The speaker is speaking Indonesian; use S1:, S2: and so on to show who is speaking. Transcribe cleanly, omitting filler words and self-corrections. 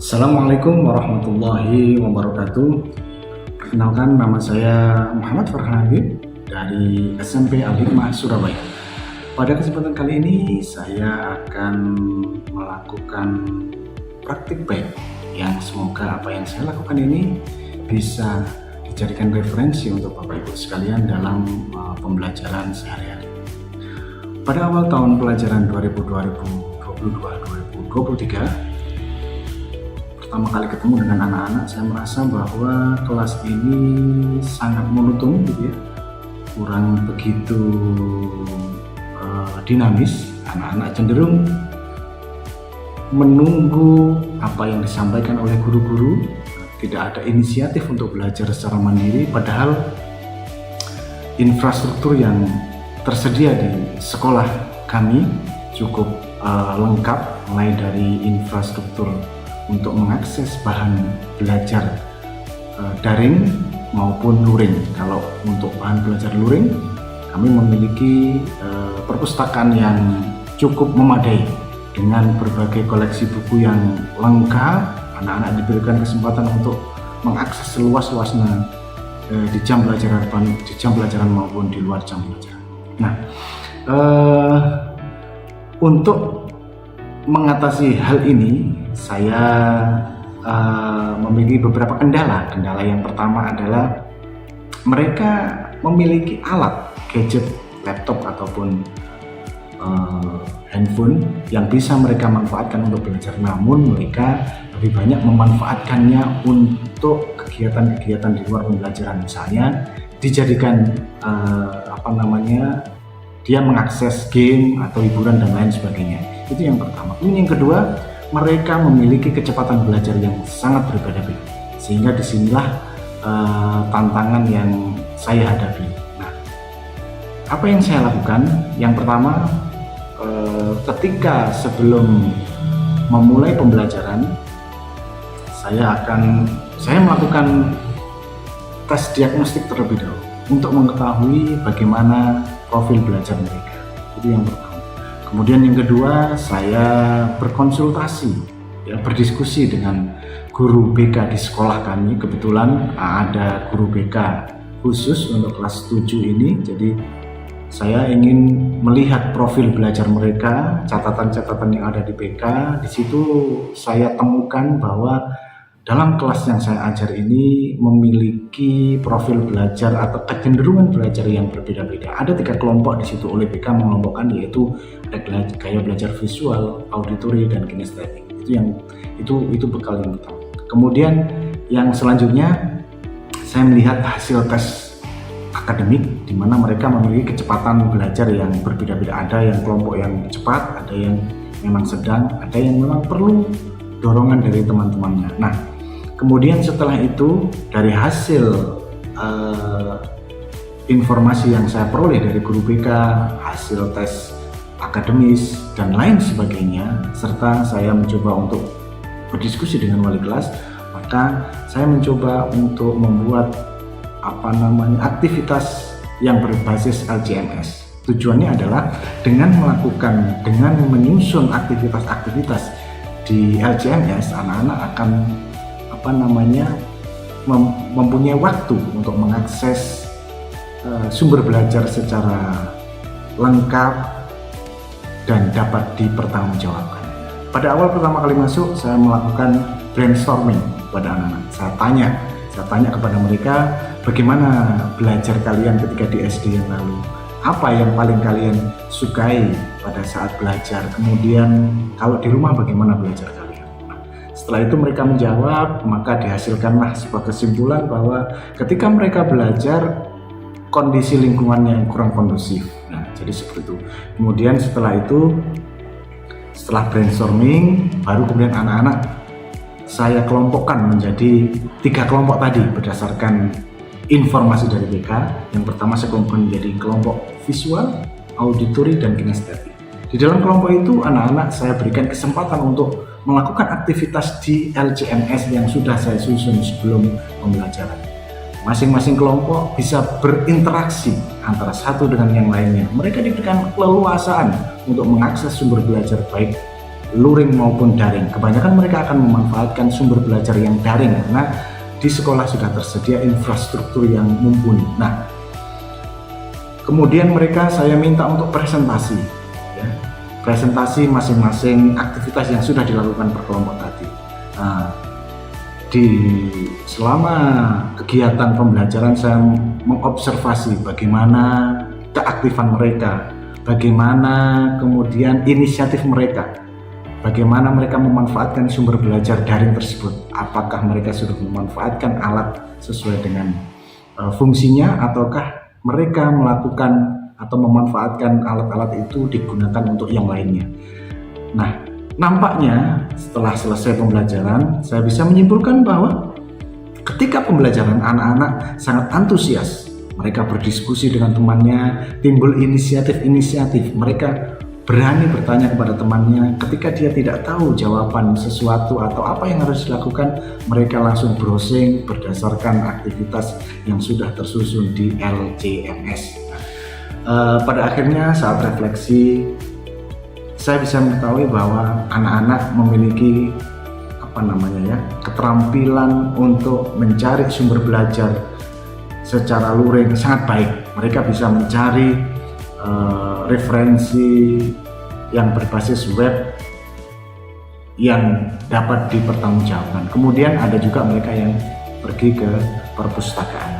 S1: Assalamualaikum warahmatullahi wabarakatuh. Perkenalkan, nama saya Muhammad Farhan Habib dari SMP Al-Hikmah Surabaya. Pada kesempatan kali ini saya akan melakukan praktik baik yang semoga apa yang saya lakukan ini bisa dijadikan referensi untuk Bapak Ibu sekalian dalam pembelajaran sehari-hari. Pada awal tahun pelajaran 2022-2023 pertama kali ketemu dengan anak-anak, saya merasa bahwa kelas ini sangat monoton gitu ya, kurang begitu dinamis. Anak-anak cenderung menunggu apa yang disampaikan oleh guru-guru, tidak ada inisiatif untuk belajar secara mandiri, padahal infrastruktur yang tersedia di sekolah kami cukup lengkap, mulai dari infrastruktur untuk mengakses bahan belajar daring maupun luring. Kalau untuk bahan belajar luring, kami memiliki perpustakaan yang cukup memadai dengan berbagai koleksi buku yang lengkap. Anak-anak diberikan kesempatan untuk mengakses seluas-luasnya di jam pelajaran maupun di luar jam pelajaran. Nah, untuk mengatasi hal ini, saya memiliki beberapa kendala. Kendala yang pertama adalah mereka memiliki alat, gadget, laptop ataupun handphone yang bisa mereka manfaatkan untuk belajar. Namun mereka lebih banyak memanfaatkannya untuk kegiatan-kegiatan di luar pembelajaran. Misalnya dijadikan dia mengakses game atau hiburan dan lain sebagainya. Itu yang pertama. Kemudian yang kedua, mereka memiliki kecepatan belajar yang sangat berbeda-beda, sehingga disinilah tantangan yang saya hadapi. Nah, apa yang saya lakukan? Yang pertama, ketika sebelum memulai pembelajaran, saya melakukan tes diagnostik terlebih dahulu untuk mengetahui bagaimana profil belajar mereka. Itu yang pertama. Kemudian yang kedua, saya berkonsultasi, berdiskusi dengan guru BK di sekolah kami. Kebetulan ada guru BK khusus untuk kelas 7 ini. Jadi saya ingin melihat profil belajar mereka, catatan-catatan yang ada di BK. Di situ saya temukan bahwa dalam kelas yang saya ajar ini memiliki profil belajar atau kecenderungan belajar yang berbeda-beda. Ada 3 kelompok di situ oleh BK mengelompokkan, yaitu ada gaya belajar visual, auditory, dan kinestetik. Itu bekal yang pertama. Kemudian yang selanjutnya, saya melihat hasil tes akademik di mana mereka memiliki kecepatan belajar yang berbeda-beda. Ada yang kelompok yang cepat, ada yang memang sedang, ada yang memang perlu dorongan dari teman-temannya. Nah, kemudian setelah itu dari hasil informasi yang saya peroleh dari guru BK, hasil tes akademis dan lain sebagainya, serta saya mencoba untuk berdiskusi dengan wali kelas, maka saya mencoba untuk membuat aktivitas yang berbasis LCMS. Tujuannya adalah dengan menyusun aktivitas-aktivitas di LCMS, anak-anak akan mempunyai waktu untuk mengakses sumber belajar secara lengkap dan dapat dipertanggungjawabkan. Pada awal pertama kali masuk, saya melakukan brainstorming pada anak-anak. Saya tanya kepada mereka, bagaimana belajar kalian ketika di SD yang lalu? Apa yang paling kalian sukai pada saat belajar? Kemudian kalau di rumah bagaimana belajar kalian? Nah, setelah itu mereka menjawab, maka dihasilkanlah sebuah kesimpulan bahwa ketika mereka belajar, kondisi lingkungannya yang kurang kondusif. Nah, jadi seperti itu. Kemudian setelah brainstorming, baru kemudian anak-anak saya kelompokkan menjadi 3 kelompok tadi berdasarkan informasi dari BK. Yang pertama saya kelompokkan menjadi kelompok visual, auditory, dan kinestetik. Di dalam kelompok itu anak-anak saya berikan kesempatan untuk melakukan aktivitas di LCMS yang sudah saya susun sebelum pembelajaran. Masing-masing kelompok bisa berinteraksi antara satu dengan yang lainnya. Mereka diberikan keleluasaan untuk mengakses sumber belajar baik luring maupun daring. Kebanyakan mereka akan memanfaatkan sumber belajar yang daring karena di sekolah sudah tersedia infrastruktur yang mumpuni. Nah, kemudian mereka saya minta untuk presentasi, ya, presentasi masing-masing aktivitas yang sudah dilakukan per kelompok tadi. Nah, selama kegiatan pembelajaran saya mengobservasi bagaimana keaktifan mereka, bagaimana kemudian inisiatif mereka, bagaimana mereka memanfaatkan sumber belajar daring tersebut. Apakah mereka sudah memanfaatkan alat sesuai dengan fungsinya, ataukah mereka melakukan atau memanfaatkan alat-alat itu digunakan untuk yang lainnya. Nah, nampaknya setelah selesai pembelajaran, saya bisa menyimpulkan bahwa ketika pembelajaran anak-anak sangat antusias, mereka berdiskusi dengan temannya, timbul inisiatif-inisiatif, mereka berani bertanya kepada temannya. Ketika dia tidak tahu jawaban sesuatu atau apa yang harus dilakukan, mereka langsung browsing berdasarkan aktivitas yang sudah tersusun di LJMS. Pada akhirnya saat refleksi, saya bisa mengetahui bahwa anak-anak memiliki keterampilan untuk mencari sumber belajar secara luring sangat baik. Mereka bisa mencari referensi yang berbasis web yang dapat dipertanggungjawabkan. Kemudian ada juga mereka yang pergi ke perpustakaan.